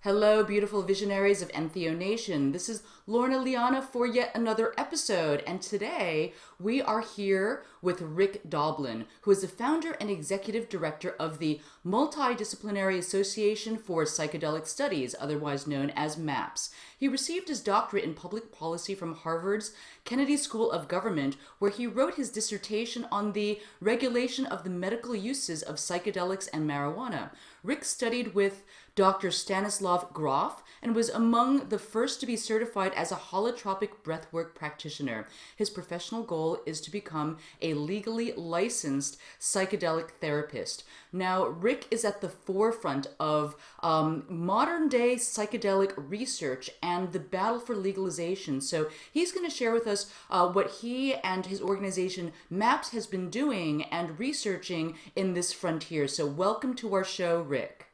Hello, beautiful visionaries of Entheo Nation. This is Lorna Liana for yet another episode, and today we are here with Rick Doblin, who is the founder and executive director of the Multidisciplinary Association for Psychedelic Studies, otherwise known as MAPS. He received his doctorate in public policy from Harvard's Kennedy School of Government, where he wrote his dissertation on the regulation of the medical uses of psychedelics and marijuana. Rick studied with Dr. Stanislav Grof and was among the first to be certified as a holotropic breathwork practitioner. His professional goal is to become a legally licensed psychedelic therapist. Now, Rick is at the forefront of modern day psychedelic research and the battle for legalization. So he's going to share with us what he and his organization MAPS has been doing and researching in this frontier. So welcome to our show, Rick.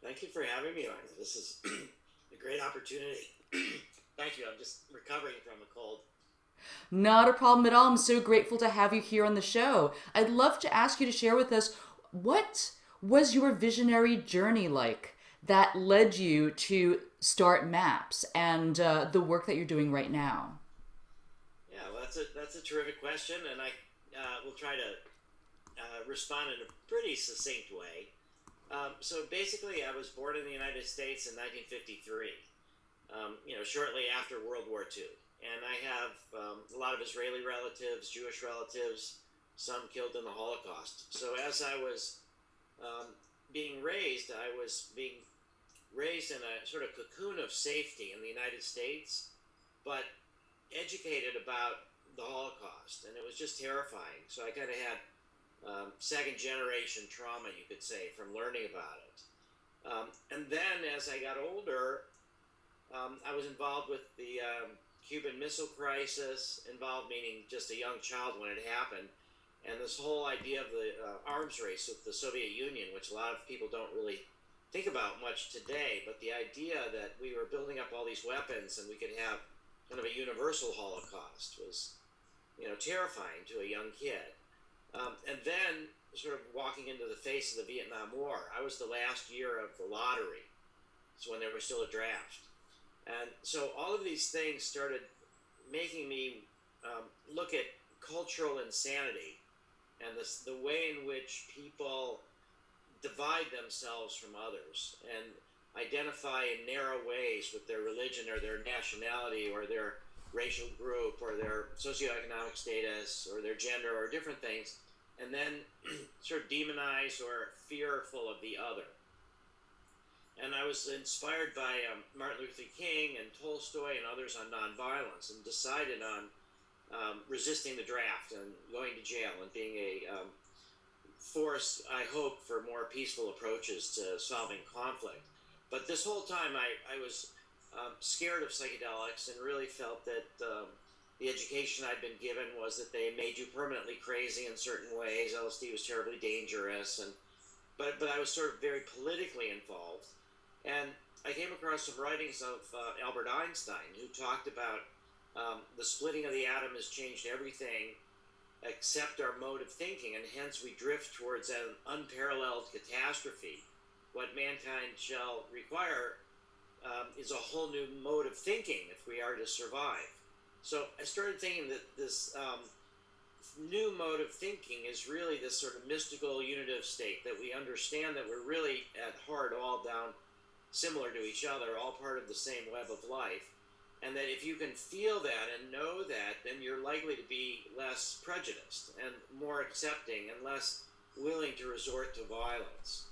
Thank you for having me, Lorna. This is a great opportunity. Thank you. I'm just recovering from a cold. Not a problem at all. I'm so grateful to have you here on the show. I'd love to ask you to share with us, what was your visionary journey like that led you to start MAPS and the work that you're doing right now? Yeah, well, that's a terrific question, and I will try to respond in a pretty succinct way. So basically, I was born in the United States in 1953, shortly after World War II. And I have a lot of Israeli relatives, Jewish relatives, some killed in the Holocaust. So as I was being raised, I was being raised in a sort of cocoon of safety in the United States, but educated about the Holocaust. And it was just terrifying. So I kind of had second generation trauma, you could say, from learning about it. And then as I got older, I was involved with the Cuban Missile Crisis, involved meaning just a young child when it happened, and this whole idea of the arms race with the Soviet Union, which a lot of people don't really think about much today, but the idea that we were building up all these weapons and we could have kind of a universal Holocaust was, terrifying to a young kid. And then sort of walking into the face of the Vietnam War. I was the last year of the lottery. It's when there was still a draft. And so all of these things started making me look at cultural insanity and the way in which people divide themselves from others and identify in narrow ways with their religion or their nationality or their racial group or their socioeconomic status or their gender or different things, and then sort of demonize or fearful of the other. And I was inspired by Martin Luther King and Tolstoy and others on nonviolence, and decided on resisting the draft and going to jail and being a force, I hope, for more peaceful approaches to solving conflict. But this whole time I was scared of psychedelics and really felt that the education I'd been given was that they made you permanently crazy in certain ways. LSD was terribly dangerous, but I was sort of very politically involved. And I came across some writings of Albert Einstein, who talked about the splitting of the atom has changed everything except our mode of thinking, and hence we drift towards an unparalleled catastrophe. What mankind shall require is a whole new mode of thinking if we are to survive. So I started thinking that this new mode of thinking is really this sort of mystical unitive state, that we understand that we're really at heart all down similar to each other, all part of the same web of life, and that if you can feel that and know that, then you're likely to be less prejudiced and more accepting and less willing to resort to violence.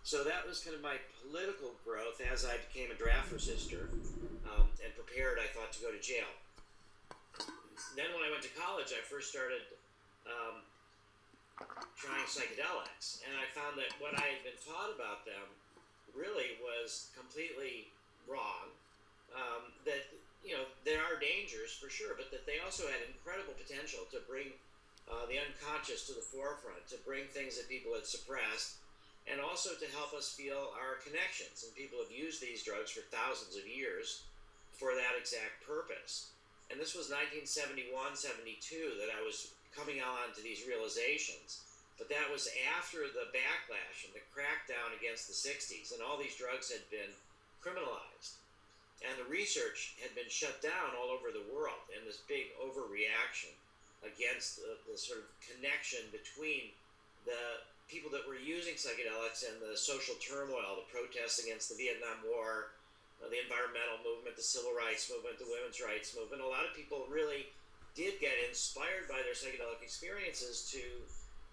So that was kind of my political growth as I became a draft resistor and prepared, I thought, to go to jail. Then when I went to college, I first started trying psychedelics, and I found that what I had been taught about them really was completely wrong. That, there are dangers for sure, but that they also had incredible potential to bring the unconscious to the forefront, to bring things that people had suppressed, and also to help us feel our connections. And people have used these drugs for thousands of years for that exact purpose. And this was 1971, 72 that I was coming on to these realizations. But that was after the backlash and the crackdown against the 60s, and all these drugs had been criminalized. And the research had been shut down all over the world in this big overreaction against the sort of connection between the people that were using psychedelics and the social turmoil, the protests against the Vietnam War, the environmental movement, the civil rights movement, the women's rights movement. A lot of people really did get inspired by their psychedelic experiences to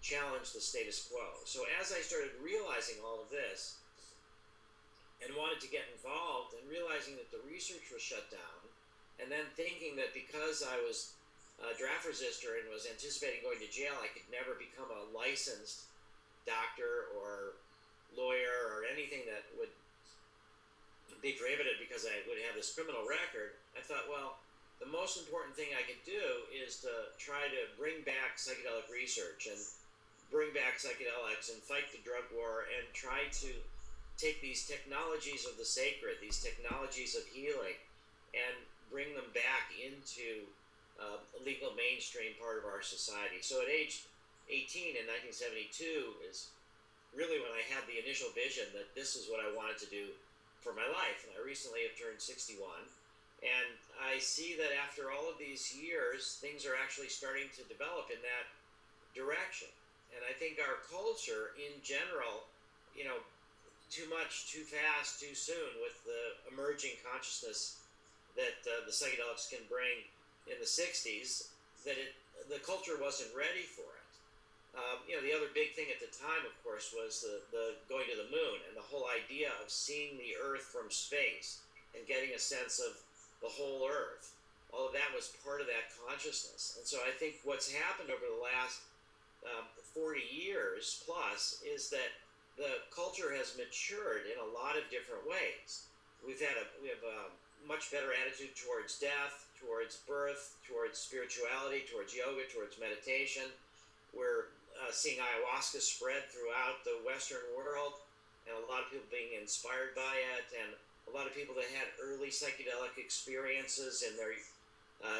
challenge the status quo. So as I started realizing all of this and wanted to get involved, and realizing that the research was shut down, and then thinking that because I was a draft resistor and was anticipating going to jail, I could never become a licensed doctor or lawyer or anything that would be prohibited because I would have this criminal record, I thought, well, the most important thing I could do is to try to bring back psychedelic research and bring back psychedelics and fight the drug war and try to take these technologies of the sacred, these technologies of healing, and bring them back into a legal mainstream part of our society. So at age 18 in 1972 is really when I had the initial vision that this is what I wanted to do for my life. And I recently have turned 61. And I see that after all of these years, things are actually starting to develop in that direction. And I think our culture in general, too much, too fast, too soon with the emerging consciousness that the psychedelics can bring in the 60s, that the culture wasn't ready for it. The other big thing at the time, of course, was the going to the moon and the whole idea of seeing the Earth from space and getting a sense of the whole Earth. All of that was part of that consciousness. And so I think what's happened over the last 40 years plus is that the culture has matured in a lot of different ways. We have a much better attitude towards death, towards birth, towards spirituality, towards yoga, towards meditation. We're seeing ayahuasca spread throughout the Western world, and a lot of people being inspired by it, and a lot of people that had early psychedelic experiences in their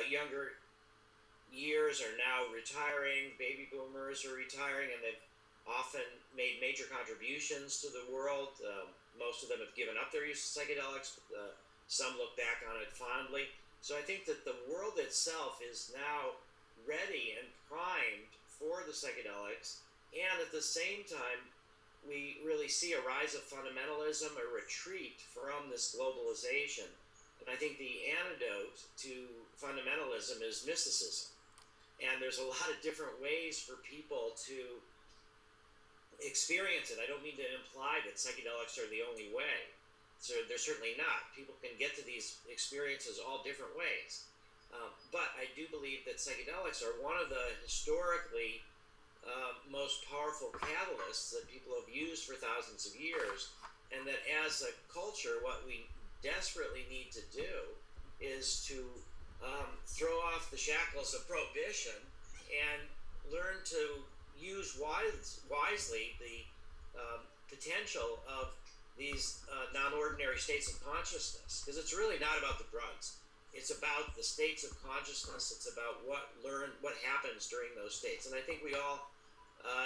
younger years are now retiring. Baby boomers are retiring, and they've often made major contributions to the world. Most of them have given up their use of psychedelics, but some look back on it fondly. So I think that the world itself is now ready and primed for the psychedelics, and at the same time, we really see a rise of fundamentalism, a retreat from this globalization. And I think the antidote to fundamentalism is mysticism. And there's a lot of different ways for people to experience it. I don't mean to imply that psychedelics are the only way. So they're certainly not. People can get to these experiences all different ways. But I do believe that psychedelics are one of the historically most powerful catalysts that people have used for thousands of years, and that as a culture, what we desperately need to do is to throw off the shackles of prohibition and learn to use wisely the potential of these non-ordinary states of consciousness, because it's really not about the drugs. It's about the states of consciousness. It's about what happens during those states. And I think we all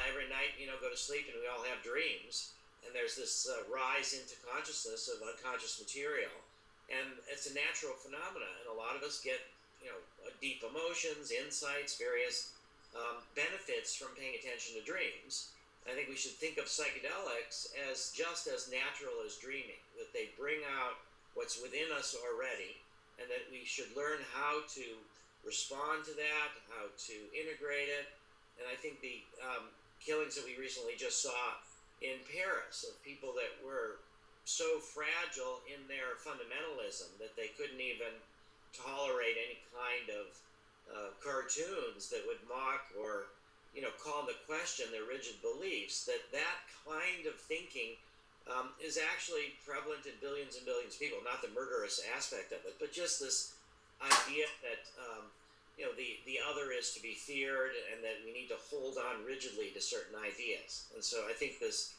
every night go to sleep and we all have dreams, and there's this rise into consciousness of unconscious material, and it's a natural phenomenon. And a lot of us get deep emotions, insights, various benefits from paying attention to dreams. I think we should think of psychedelics as just as natural as dreaming, that they bring out what's within us already, and that we should learn how to respond to that, how to integrate it. And I think the killings that we recently just saw in Paris of people that were so fragile in their fundamentalism that they couldn't even tolerate any kind of cartoons that would mock or call into question their rigid beliefs, that kind of thinking is actually prevalent in billions and billions of people. Not the murderous aspect of it, but just this idea that the other is to be feared, and that we need to hold on rigidly to certain ideas. And so I think this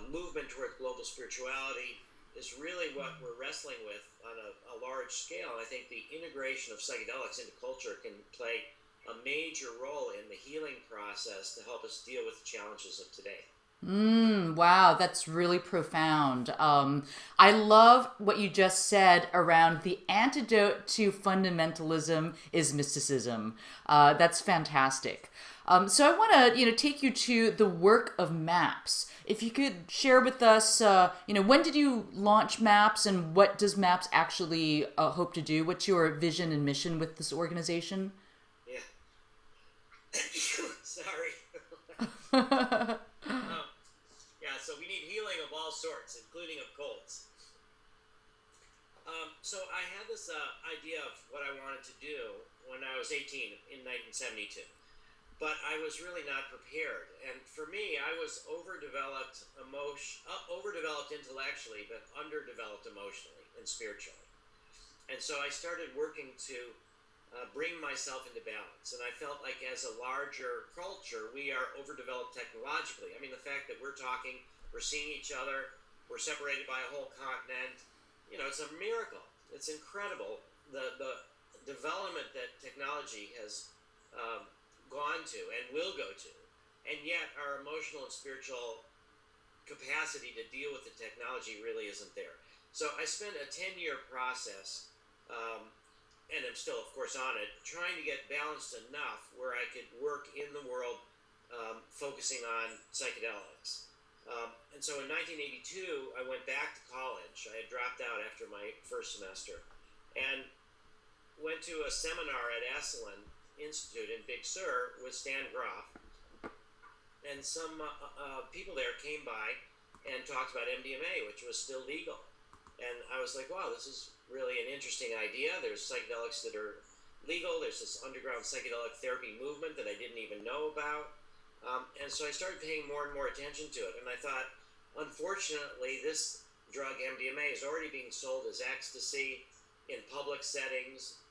movement toward global spirituality is really what we're wrestling with on a large scale. And I think the integration of psychedelics into culture can play a major role in the healing process to help us deal with the challenges of today. Wow, that's really profound. I love what you just said around the antidote to fundamentalism is mysticism. That's fantastic. So I want to, take you to the work of MAPS. If you could share with us, when did you launch MAPS, and what does MAPS actually hope to do? What's your vision and mission with this organization? Yeah. Sorry. Yeah, so we need healing of all sorts, including of colds. So I had this idea of what I wanted to do when I was 18 in 1972, but I was really not prepared. And for me, I was overdeveloped intellectually, but underdeveloped emotionally and spiritually. And so I started working to bring myself into balance. And I felt like as a larger culture, we are overdeveloped technologically. I mean, the fact that we're talking, we're seeing each other, we're separated by a whole continent, it's a miracle. It's incredible, the development that technology has gone to and will go to. And yet our emotional and spiritual capacity to deal with the technology really isn't there. So I spent a 10-year process, and I'm still, of course, on it, trying to get balanced enough where I could work in the world focusing on psychedelics. And so in 1982, I went back to college. I had dropped out after my first semester and went to a seminar at Esalen Institute in Big Sur with Stan Groff. And some people there came by and talked about MDMA, which was still legal. And I was like, wow, this is really an interesting idea. There's psychedelics that are legal. There's this underground psychedelic therapy movement that I didn't even know about. And so I started paying more and more attention to it. And I thought, unfortunately, this drug, MDMA, is already being sold as ecstasy in public settings.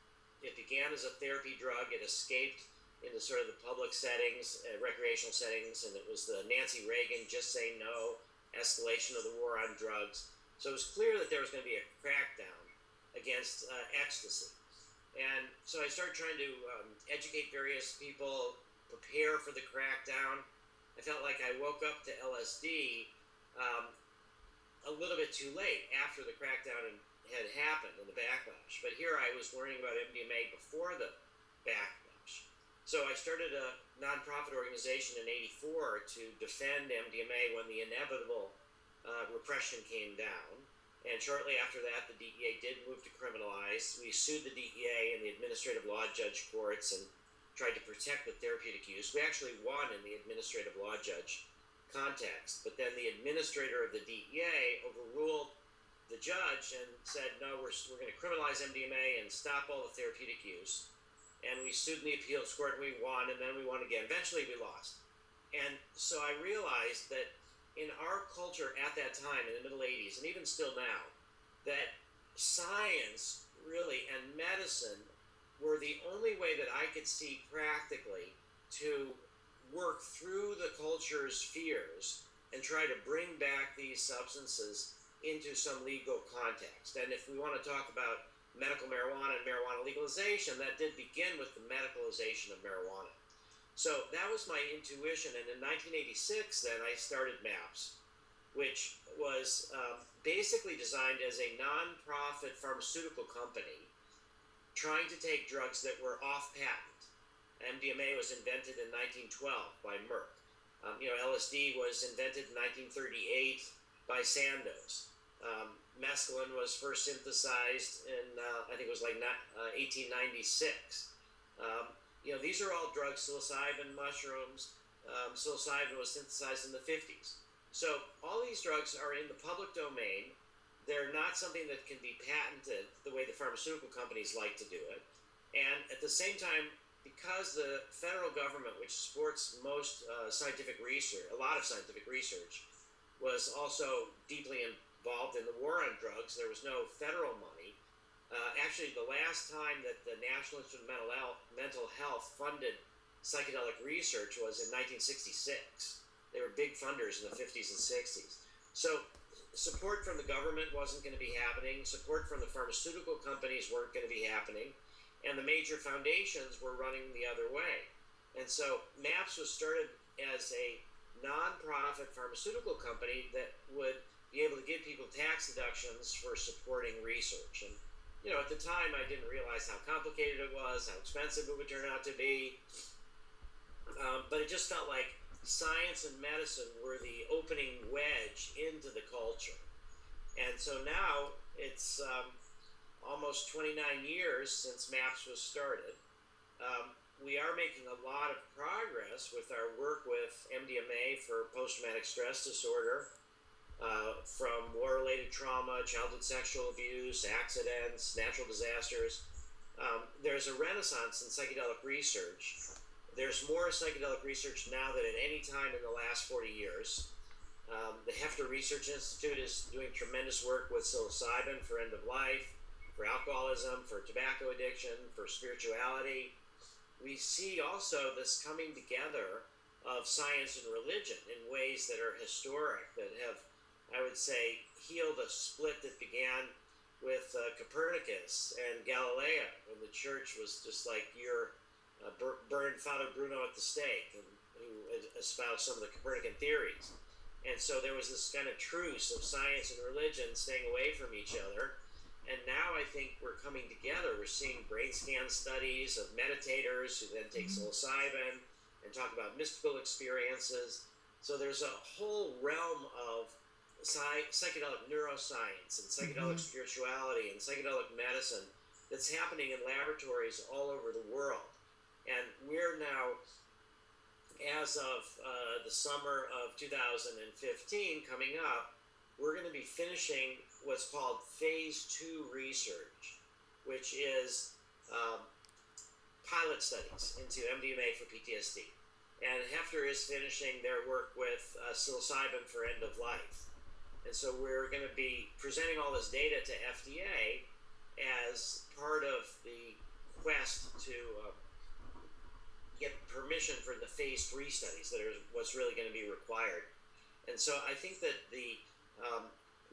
It began as a therapy drug. It escaped into sort of the public settings, recreational settings, and it was the Nancy Reagan, just say no, escalation of the war on drugs. So it was clear that there was going to be a crackdown against ecstasy. And so I started trying to educate various people, prepare for the crackdown. I felt like I woke up to LSD a little bit too late after the crackdown had happened and the backlash. But here I was learning about MDMA before the backlash. So I started a nonprofit organization in '84 to defend MDMA when the inevitable repression came down. And shortly after that, the DEA did move to criminalize. We sued the DEA and the administrative law judge courts and tried to protect the therapeutic use. We actually won in the administrative law judge context, but then the administrator of the DEA overruled the judge and said, no, we're going to criminalize MDMA and stop all the therapeutic use. And we sued in the appeals court and we won, and then we won again. Eventually we lost. And so I realized that in our culture at that time, in the middle 80s, and even still now, that science really and medicine were the only way that I could see practically to work through the culture's fears and try to bring back these substances into some legal context. And if we want to talk about medical marijuana and marijuana legalization, that did begin with the medicalization of marijuana. So that was my intuition. And in 1986, then I started MAPS, which was basically designed as a non-profit pharmaceutical company trying to take drugs that were off patent. MDMA was invented in 1912 by Merck. LSD was invented in 1938 by Sandoz. Mescaline was first synthesized in, I think it was like 1896. These are all drugs, psilocybin, mushrooms. Psilocybin was synthesized in the 50s. So all these drugs are in the public domain. They're not something that can be patented the way the pharmaceutical companies like to do it. And at the same time, because the federal government, which supports most scientific research, a lot of scientific research, was also deeply involved in the war on drugs, there was no federal money. Actually, the last time that the National Institute of Mental Health funded psychedelic research was in 1966. They were big funders in the 50s and 60s. So support from the government wasn't going to be happening. Support from the pharmaceutical companies weren't going to be happening. And the major foundations were running the other way. And so MAPS was started as a nonprofit pharmaceutical company that would be able to give people tax deductions for supporting research. And at the time, I didn't realize how complicated it was, how expensive it would turn out to be. But it just felt like science and medicine were the opening wedge into the culture. And so now it's almost 29 years since MAPS was started. We are making a lot of progress with our work with Mdma for post-traumatic stress disorder, from war-related trauma, childhood sexual abuse, accidents, natural disasters. There's a renaissance in psychedelic research. There's more psychedelic research now than at any time in the last 40 years. The Hefter Research Institute is doing tremendous work with psilocybin for end of life, for alcoholism, for tobacco addiction, for spirituality. We see also this coming together of science and religion in ways that are historic, that have, I would say, healed a split that began with Copernicus and Galileo, when the church was just like your burned Father Bruno at the stake, and who espoused some of the Copernican theories. And so there was this kind of truce of science and religion staying away from each other. And now I think we're coming together. We're seeing brain scan studies of meditators who then take psilocybin and talk about mystical experiences. So there's a whole realm of psychedelic neuroscience and psychedelic spirituality and psychedelic medicine that's happening in laboratories all over the world. And we're now, as of the summer of 2015 coming up, we're going to be finishing what's called phase 2 research, which is pilot studies into Mdma for PTSD. And Hefter is finishing their work with psilocybin for end of life. And so we're going to be presenting all this data to FDA as part of the quest to get permission for the phase 3 studies that are what's really going to be required. And so I think that the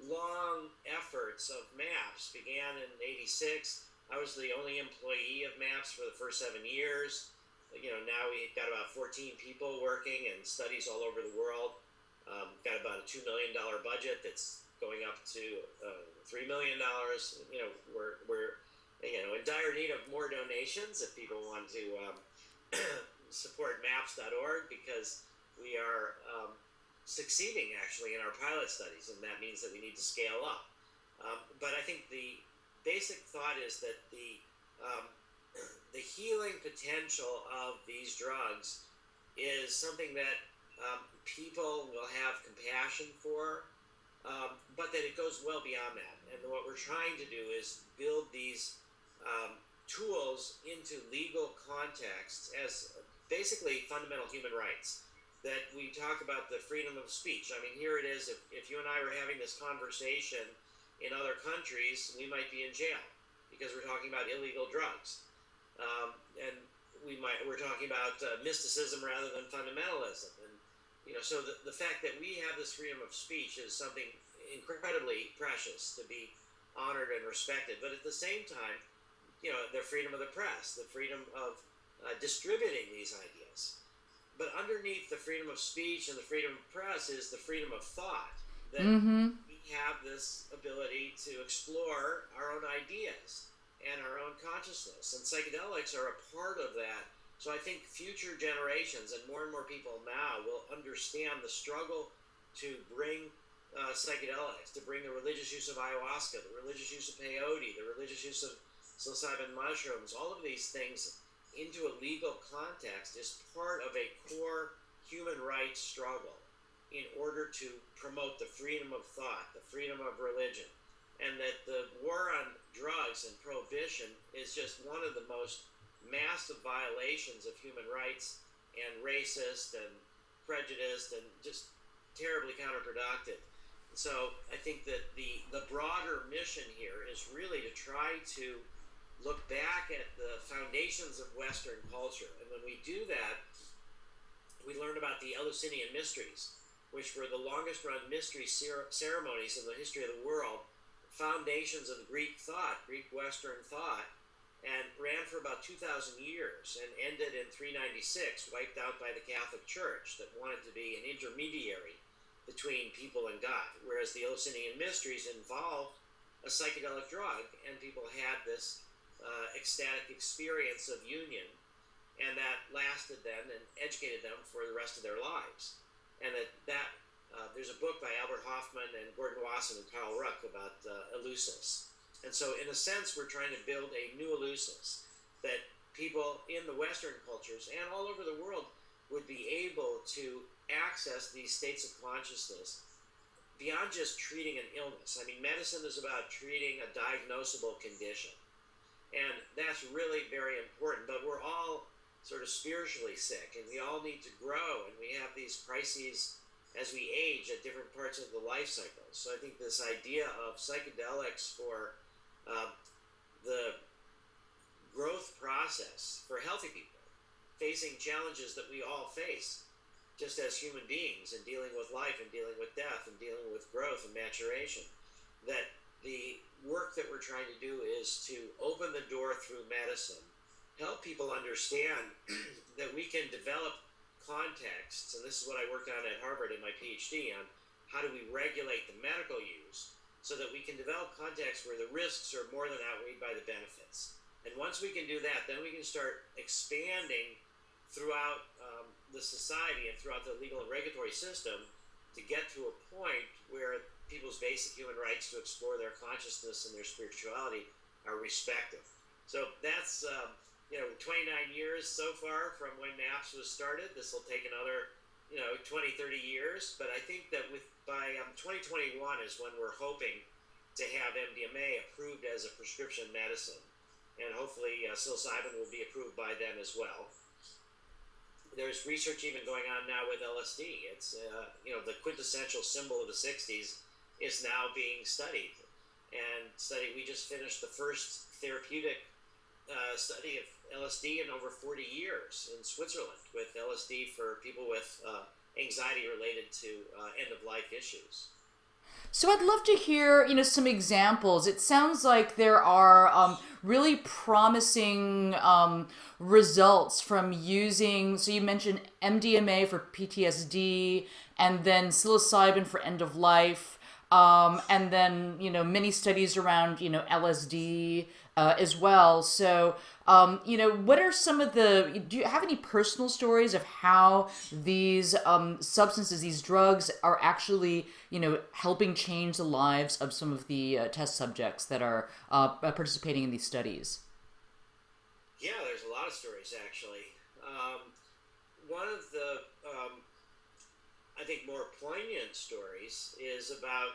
long efforts of MAPS began in '86. I was the only employee of MAPS for the first 7 years. Now we've got about 14 people working in studies all over the world. Got about a $2 million budget that's going up to $3 million. We're in dire need of more donations if people want to support maps.org, because we are succeeding actually in our pilot studies, and that means that we need to scale up. But I think the basic thought is that the healing potential of these drugs is something that people will have compassion for, but that it goes well beyond that. And what we're trying to do is build these tools into legal contexts as basically fundamental human rights. That we talk about the freedom of speech. I mean, here it is. If you and I were having this conversation in other countries, we might be in jail because we're talking about illegal drugs. And we're talking about mysticism rather than fundamentalism. And so the fact that we have this freedom of speech is something incredibly precious to be honored and respected. But at the same time, the freedom of the press, the freedom of distributing these ideas. But underneath the freedom of speech and the freedom of press is the freedom of thought. That we have this ability to explore our own ideas and our own consciousness. And psychedelics are a part of that. So I think future generations and more people now will understand the struggle to bring psychedelics, to bring the religious use of ayahuasca, the religious use of peyote, the religious use of psilocybin mushrooms, all of these things into a legal context is part of a core human rights struggle in order to promote the freedom of thought, the freedom of religion, and that the war on drugs and prohibition is just one of the most massive violations of human rights, and racist and prejudiced and just terribly counterproductive. So I think that the broader mission here is really to try to look back at the foundations of Western culture. And when we do that, we learn about the Eleusinian mysteries, which were the longest run mystery ceremonies in the history of the world, foundations of Greek thought, Greek Western thought. and ran for about 2,000 years and ended in 396, wiped out by the Catholic Church that wanted to be an intermediary between people and God, whereas the Eleusinian Mysteries involved a psychedelic drug, and people had this ecstatic experience of union, and that lasted then and educated them for the rest of their lives. And there's a book by Albert Hoffman and Gordon Wasson and Carl Ruck about Eleusis. And so in a sense, we're trying to build a new Eleusis that people in the Western cultures and all over the world would be able to access these states of consciousness beyond just treating an illness. I mean, medicine is about treating a diagnosable condition. And that's really very important. But we're all sort of spiritually sick, and we all need to grow, and we have these crises as we age at different parts of the life cycle. So I think this idea of psychedelics for the growth process for healthy people, facing challenges that we all face, just as human beings, and dealing with life and dealing with death and dealing with growth and maturation, that the work that we're trying to do is to open the door through medicine, help people understand that we can develop contexts, and this is what I worked on at Harvard in my Ph.D. on how do we regulate the medical use so that we can develop contexts where the risks are more than outweighed by the benefits. And once we can do that, then we can start expanding throughout the society and throughout the legal and regulatory system to get to a point where people's basic human rights to explore their consciousness and their spirituality are respected. So that's 29 years so far from when MAPS was started. This will take another 20, 30 years, but I think that by 2021 is when we're hoping to have Mdma approved as a prescription medicine, and hopefully psilocybin will be approved by then as well. There's research even going on now with LSD. It's the quintessential symbol of the 60s is now being studied. We just finished the first therapeutic study of LSD in over 40 years in Switzerland with LSD for people with anxiety related to end-of-life issues. So I'd love to hear, some examples. It sounds like there are really promising results from using, so you mentioned MDMA for PTSD, and then psilocybin for end of life, and then, many studies around, LSD as well. So, what are some of do you have any personal stories of how these substances, these drugs are actually, helping change the lives of some of the test subjects that are participating in these studies? Yeah, there's a lot of stories, actually. One of the, I think, more poignant stories is about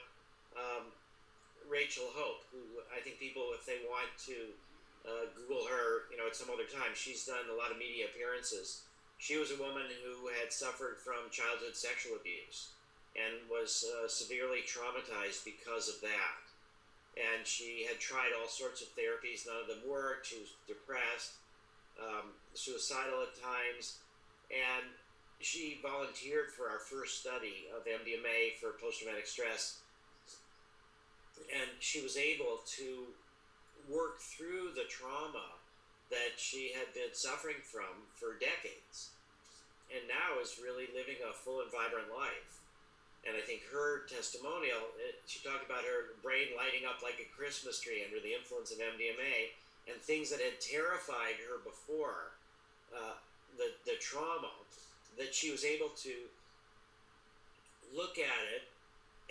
Rachel Hope, who I think people, if they want to Google her, at some other time, she's done a lot of media appearances. She was a woman who had suffered from childhood sexual abuse and was severely traumatized because of that. And she had tried all sorts of therapies, none of them worked. She was depressed, suicidal at times, and she volunteered for our first study of MDMA for post-traumatic stress. And she was able to work through the trauma that she had been suffering from for decades, and now is really living a full and vibrant life. And I think her testimonial, she talked about her brain lighting up like a Christmas tree under the influence of MDMA, and things that had terrified her before, the trauma, that she was able to look at it,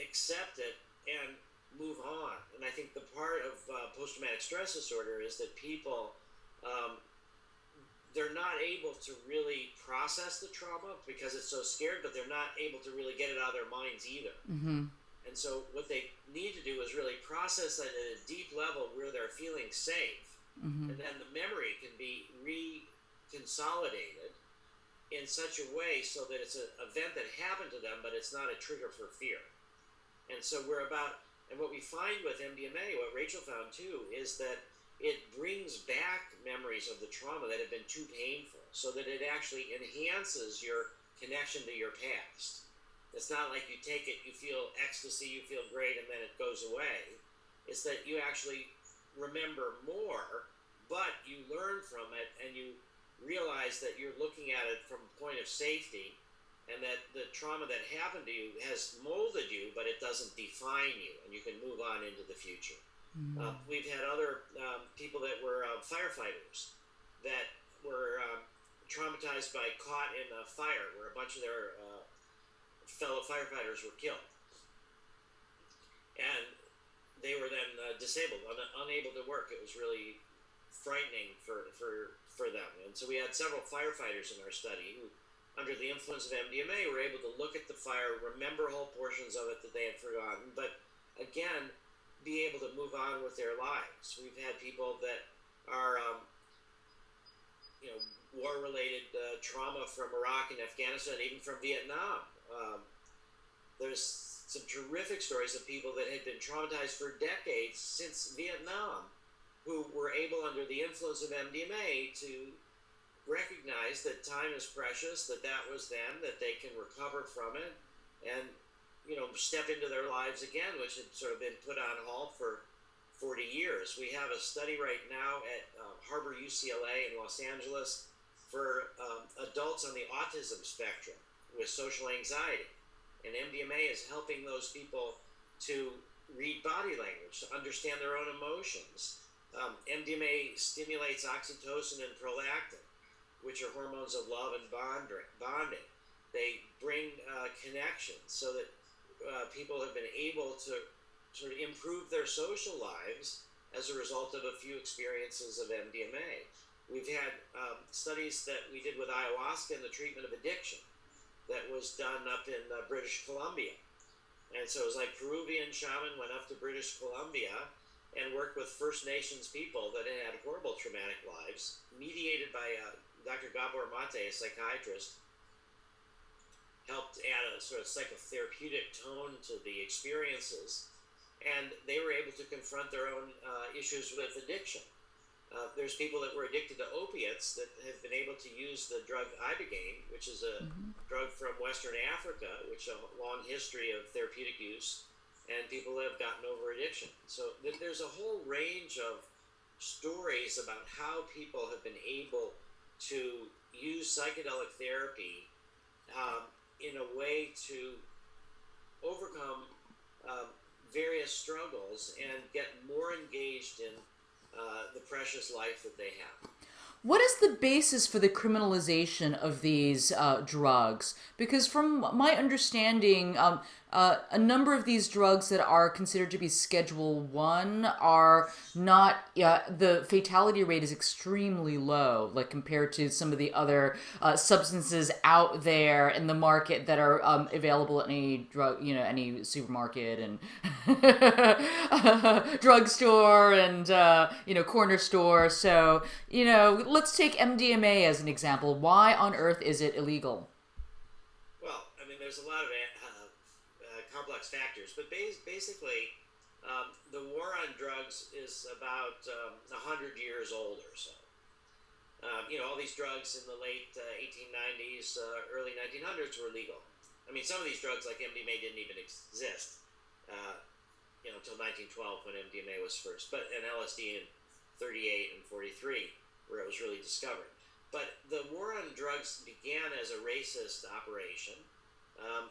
accept it, and move on. And I think the part of post-traumatic stress disorder is that people, they're not able to really process the trauma because it's so scared, but they're not able to really get it out of their minds either. Mm-hmm. And so what they need to do is really process that at a deep level where they're feeling safe. Mm-hmm. And then the memory can be reconsolidated in such a way so that it's an event that happened to them, but it's not a trigger for fear. And so and what we find with MDMA, what Rachel found too, is that it brings back memories of the trauma that have been too painful, so that it actually enhances your connection to your past. It's not like you take it, you feel ecstasy, you feel great, and then it goes away. It's that you actually remember more but you learn from it and you realize that you're looking at it from a point of safety, and that the trauma that happened to you has molded you, but it doesn't define you, and you can move on into the future. We've had other people that were firefighters that were traumatized by caught in a fire where a bunch of their fellow firefighters were killed. And they were then disabled, unable to work. It was really frightening for them. And so we had several firefighters in our study who, under the influence of MDMA, were able to look at the fire, remember whole portions of it that they had forgotten, but again, be able to move on with their lives. We've had people that are, war-related trauma from Iraq and Afghanistan, even from Vietnam. There's some terrific stories of people that had been traumatized for decades since Vietnam, who were able, under the influence of MDMA, to recognize that time is precious, that was then, that they can recover from it, and step into their lives again, which had sort of been put on hold for 40 years. We have a study right now at Harbor UCLA in Los Angeles for adults on the autism spectrum with social anxiety, and MDMA is helping those people to read body language, to understand their own emotions. MDMA stimulates oxytocin and prolactin, which are hormones of love and bonding. They bring connections so that people have been able to sort of improve their social lives as a result of a few experiences of MDMA. We've had studies that we did with ayahuasca in the treatment of addiction that was done up in British Columbia. And so it was like Peruvian shaman went up to British Columbia and worked with First Nations people that had horrible traumatic lives, mediated by Dr. Gabor Mate, a psychiatrist, helped add a sort of psychotherapeutic tone to the experiences, and they were able to confront their own issues with addiction. There's people that were addicted to opiates that have been able to use the drug ibogaine, which is a drug from Western Africa, which has a long history of therapeutic use, and people have gotten over addiction. So there's a whole range of stories about how people have been able to use psychedelic therapy in a way to overcome various struggles and get more engaged in the precious life that they have. What is the basis for the criminalization of these drugs? Because from my understanding, a number of these drugs that are considered to be Schedule 1 are not, the fatality rate is extremely low, like compared to some of the other substances out there in the market that are available at any any supermarket and drugstore and, corner store. So, let's take MDMA as an example. Why on earth is it illegal? Well, I mean, there's a lot of complex factors, but basically, the war on drugs is about 100 years old or so. All these drugs in the late 1890s, early 1900s were legal. I mean, some of these drugs, like MDMA, didn't even exist, until 1912 when MDMA was first, and LSD in 38 and 43, where it was really discovered. But the war on drugs began as a racist operation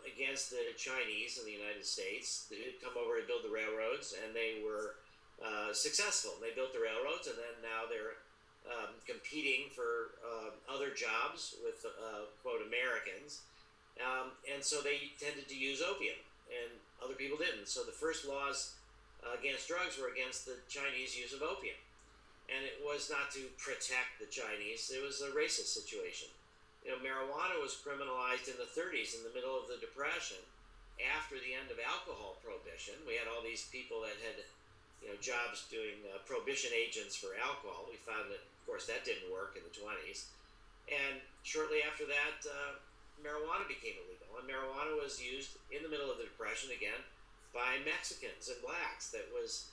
against the Chinese in the United States. They had come over to build the railroads, and they were successful. They built the railroads, and then now they're competing for other jobs with, quote, Americans. And so they tended to use opium, and other people didn't. So the first laws against drugs were against the Chinese use of opium. And it was not to protect the Chinese. It was a racist situation. Marijuana was criminalized in the 30s, in the middle of the Depression, after the end of alcohol prohibition. We had all these people that had, jobs doing prohibition agents for alcohol. We found that, of course, that didn't work in the 20s. And shortly after that, marijuana became illegal. And marijuana was used in the middle of the Depression again by Mexicans and blacks. That was,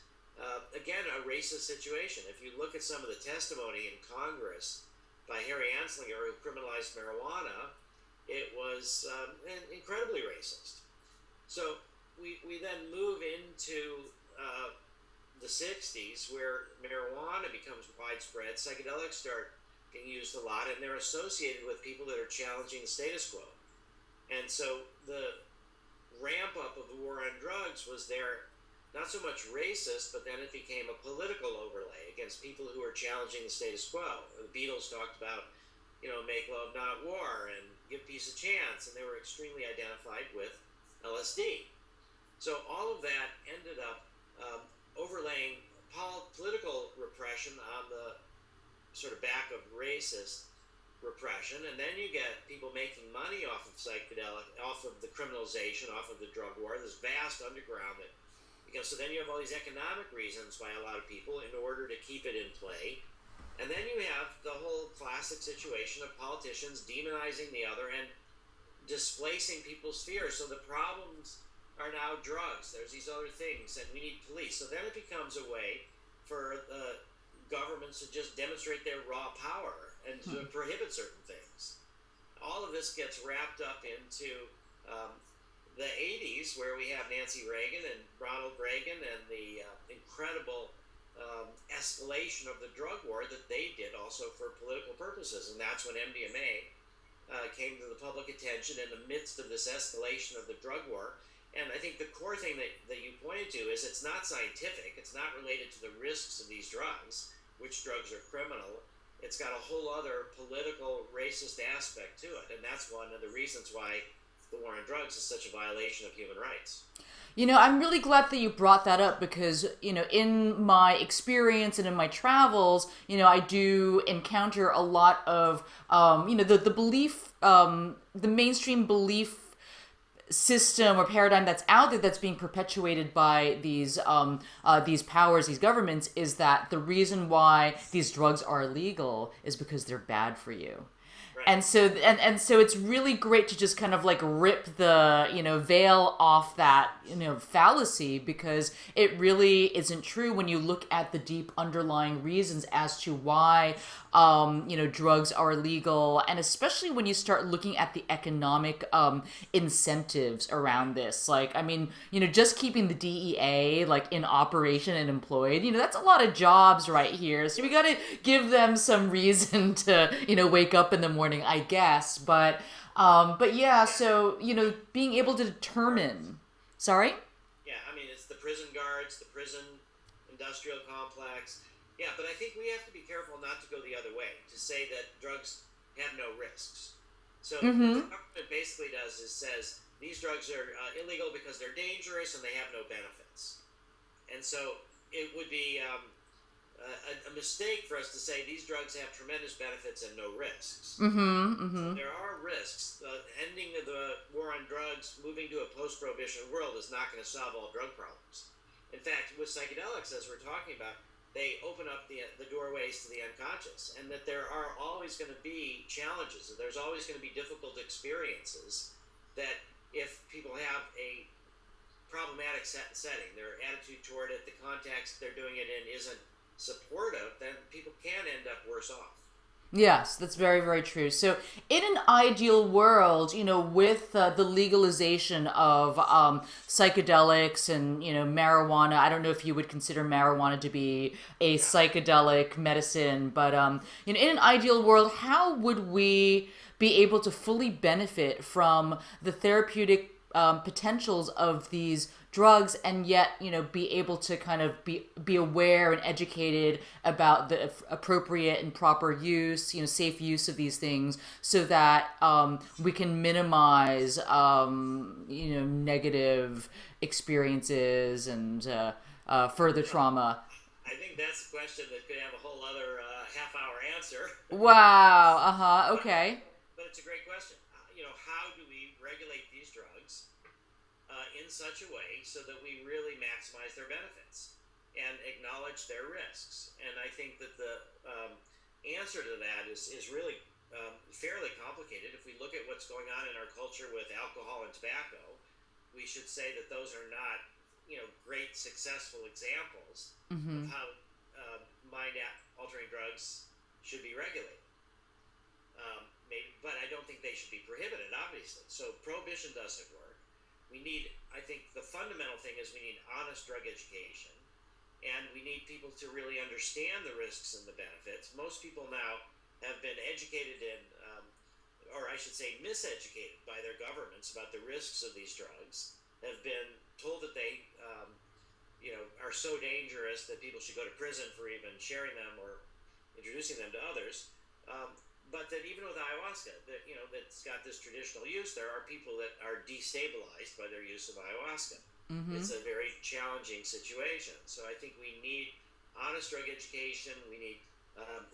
again, a racist situation. If you look at some of the testimony in Congress by Harry Anslinger, who criminalized marijuana, it was incredibly racist. So we then move into the 60s, where marijuana becomes widespread, psychedelics start being used a lot, and they're associated with people that are challenging the status quo. And so the ramp up of the war on drugs was there, not so much racist, but then it became a political overlay against people who were challenging the status quo. The Beatles talked about, make love, not war, and give peace a chance, and they were extremely identified with LSD. So all of that ended up overlaying political repression on the sort of back of racist repression, and then you get people making money off of off of the criminalization, off of the drug war, this vast underground that, so then you have all these economic reasons by a lot of people in order to keep it in play. And then you have the whole classic situation of politicians demonizing the other and displacing people's fears. So the problems are now drugs. There's these other things, and we need police. So then it becomes a way for governments to just demonstrate their raw power and to prohibit certain things. All of this gets wrapped up into the 80s, where we have Nancy Reagan and Ronald Reagan and the incredible escalation of the drug war that they did also for political purposes. And that's when Mdma came to the public attention in the midst of this escalation of the drug war. And I think the core thing that you pointed to is it's not scientific. It's not related to the risks of these drugs, which drugs are criminal. It's got a whole other political, racist aspect to it. And that's one of the reasons why the war on drugs is such a violation of human rights. I'm really glad that you brought that up because, in my experience and in my travels, I do encounter a lot of, the belief, the mainstream belief system or paradigm that's out there that's being perpetuated by these powers, these governments, is that the reason why these drugs are illegal is because they're bad for you. Right. And so it's really great to just kind of like rip the veil off that fallacy, because it really isn't true when you look at the deep underlying reasons as to why drugs are illegal, and especially when you start looking at the economic incentives around this. Like, just keeping the DEA in operation and employed, that's a lot of jobs right here. So we got to give them some reason to wake up in the morning, I guess. But yeah, so being able to determine. Sorry. Yeah, it's the prison guards, the prison industrial complex. Yeah, but I think we have to be careful not to go the other way, to say that drugs have no risks. So what the government basically does is says these drugs are illegal because they're dangerous and they have no benefits. And so it would be a mistake for us to say these drugs have tremendous benefits and no risks. So there are risks. Ending of the war on drugs, moving to a post-prohibition world is not going to solve all drug problems. In fact, with psychedelics, as we're talking about, they open up the doorways to the unconscious, and that there are always going to be challenges, and there's always going to be difficult experiences that if people have a problematic setting, their attitude toward it, the context they're doing it in isn't supportive, then people can end up worse off. Yes, that's very, very true. So in an ideal world, with the legalization of psychedelics and, marijuana, I don't know if you would consider marijuana to be a psychedelic medicine, but, in an ideal world, how would we be able to fully benefit from the therapeutic potentials of these drugs, and yet be able to kind of be aware and educated about the appropriate and proper use, safe use of these things, so that we can minimize negative experiences and further trauma. I think that's a question that could have a whole other half-hour answer. Wow. Okay. But it's a great question. How do we regulate these drugs in such a way so that we really maximize their benefits and acknowledge their risks? And I think that the answer to that is really fairly complicated. If we look at what's going on in our culture with alcohol and tobacco, we should say that those are not, great successful examples of how mind-altering drugs should be regulated. But I don't think they should be prohibited, obviously. So prohibition doesn't work. I think the fundamental thing is we need honest drug education. and we need people to really understand the risks and the benefits. Most people now have been educated in, or I should say miseducated by their governments about the risks of these drugs, have been told that they are so dangerous that people should go to prison for even sharing them or introducing them to others. But that even with ayahuasca, that's got this traditional use, there are people that are destabilized by their use of ayahuasca. Mm-hmm. It's a very challenging situation. So I think we need honest drug education. We need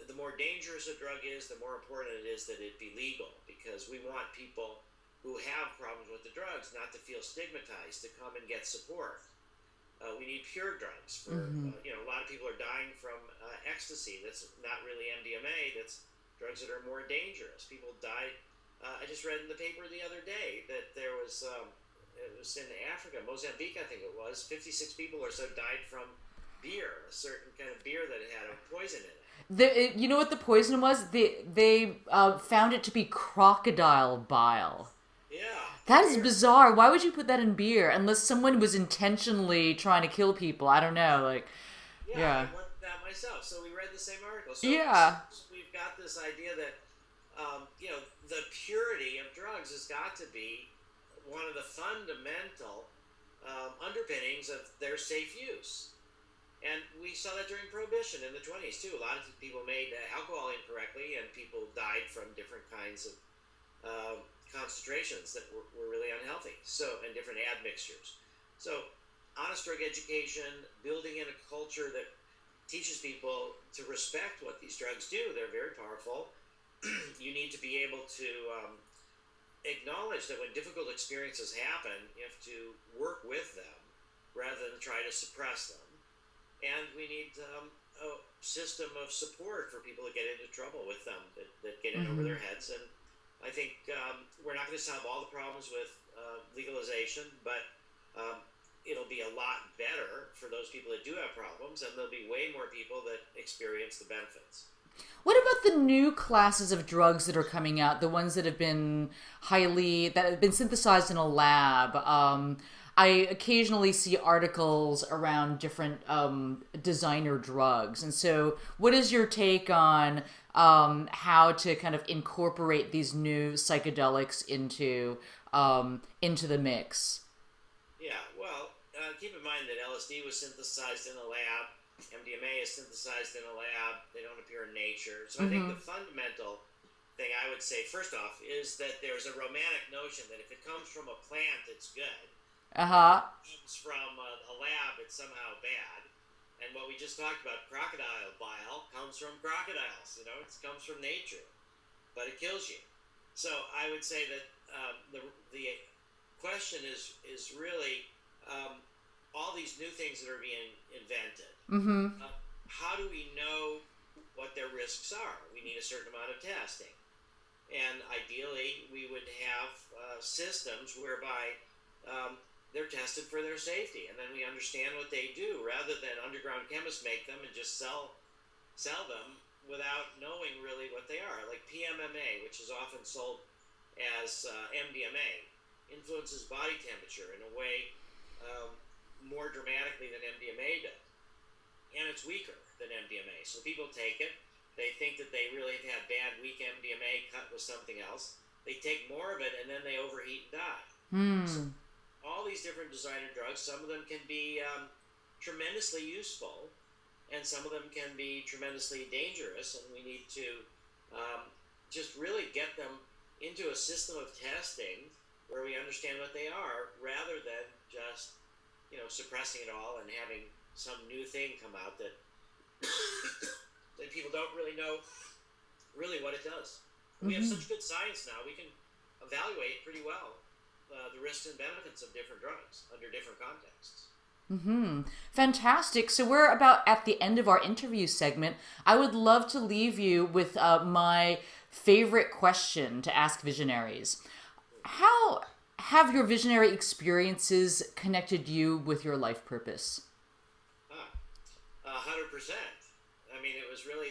the more dangerous a drug is, the more important it is that it be legal, because we want people who have problems with the drugs not to feel stigmatized, to come and get support. We need pure drugs. A lot of people are dying from ecstasy. That's not really MDMA. That's drugs that are more dangerous. People died. I just read in the paper the other day that there was, it was in Africa, Mozambique, I think it was, 56 people or so died from beer, a certain kind of beer that had a poison in it. You know what the poison was? They found it to be crocodile bile. Yeah. That is bizarre. Why would you put that in beer? Unless someone was intentionally trying to kill people. I don't know. Yeah. I went that myself. So we read the same article. So we've got this idea that, the purity of drugs has got to be one of the fundamental underpinnings of their safe use. And we saw that during Prohibition in the 20s, too. A lot of people made alcohol incorrectly, and people died from different kinds of concentrations that were really unhealthy, and different admixtures. So honest drug education, building in a culture that teaches people to respect what these drugs do. They're very powerful. You need to be able to acknowledge that when difficult experiences happen, you have to work with them rather than try to suppress them. And we need a system of support for people that get into trouble with them, that get in over their heads. And I think we're not going to solve all the problems with legalization, but it'll be a lot better for those people that do have problems, and there'll be way more people that experience the benefits. What about the new classes of drugs that are coming out, the ones that have been synthesized in a lab? I occasionally see articles around different designer drugs. And so what is your take on how to kind of incorporate these new psychedelics into the mix? Yeah, well, keep in mind that LSD was synthesized in a lab. MDMA is synthesized in a lab. They don't appear in nature. So I think the fundamental thing I would say, first off, is that there's a romantic notion that if it comes from a plant, it's good. If it comes from a lab, it's somehow bad. And what we just talked about, crocodile bile, comes from crocodiles. It comes from nature, but it kills you. So I would say that the question is really all these new things that are being invented. How do we know what their risks are? We need a certain amount of testing. And ideally, we would have systems whereby they're tested for their safety, and then we understand what they do, rather than underground chemists make them and just sell them without knowing really what they are. Like PMMA, which is often sold as MDMA, influences body temperature in a way more dramatically than MDMA does, and it's weaker than MDMA. So people take it, they think that they really have had bad, weak MDMA cut with something else. They take more of it, and then they overheat and die. So all these different designer drugs, some of them can be tremendously useful, and some of them can be tremendously dangerous, and we need to just really get them into a system of testing where we understand what they are, rather than just suppressing it all and having some new thing come out that that people don't really know really what it does. We have such good science now, we can evaluate pretty well the risks and benefits of different drugs under different contexts. Fantastic. So we're about at the end of our interview segment. I would love to leave you with my favorite question to ask visionaries. How have your visionary experiences connected you with your life purpose? 100%. I mean, it was really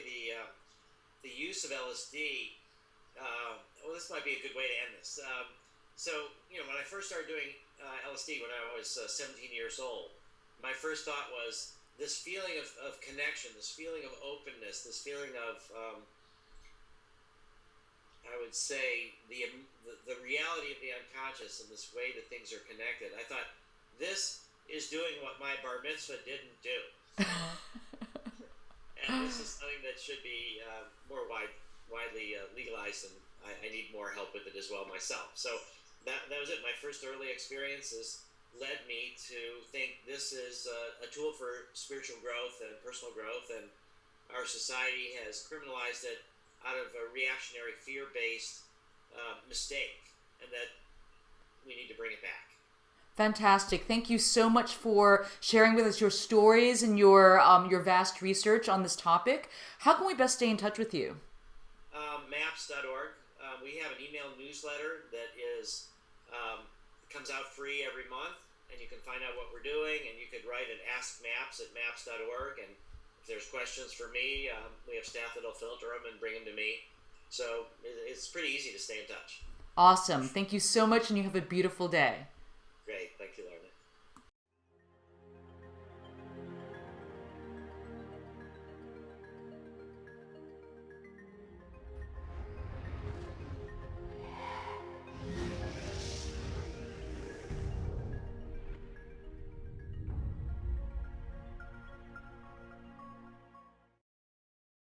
the use of LSD. This might be a good way to end this. So, when I first started doing LSD when I was 17 years old, my first thought was, this feeling of connection, this feeling of openness, this feeling of I would say the reality of the unconscious and this way that things are connected. I thought this is doing what my bar mitzvah didn't do, and this is something that should be more widely legalized, and I need more help with it as well myself. So that was it. My first early experiences led me to think this is a tool for spiritual growth and personal growth, and our society has criminalized it out of a reactionary, fear-based mistake, and that we need to bring it back. Fantastic. Thank you so much for sharing with us your stories and your vast research on this topic. How can we best stay in touch with you? Maps.org. We have an email newsletter that is comes out free every month, and you can find out what we're doing, and you could write an Ask Maps at maps.org, and if there's questions for me, we have staff that'll filter them and bring them to me. So it's pretty easy to stay in touch. Awesome. Thank you so much, and you have a beautiful day.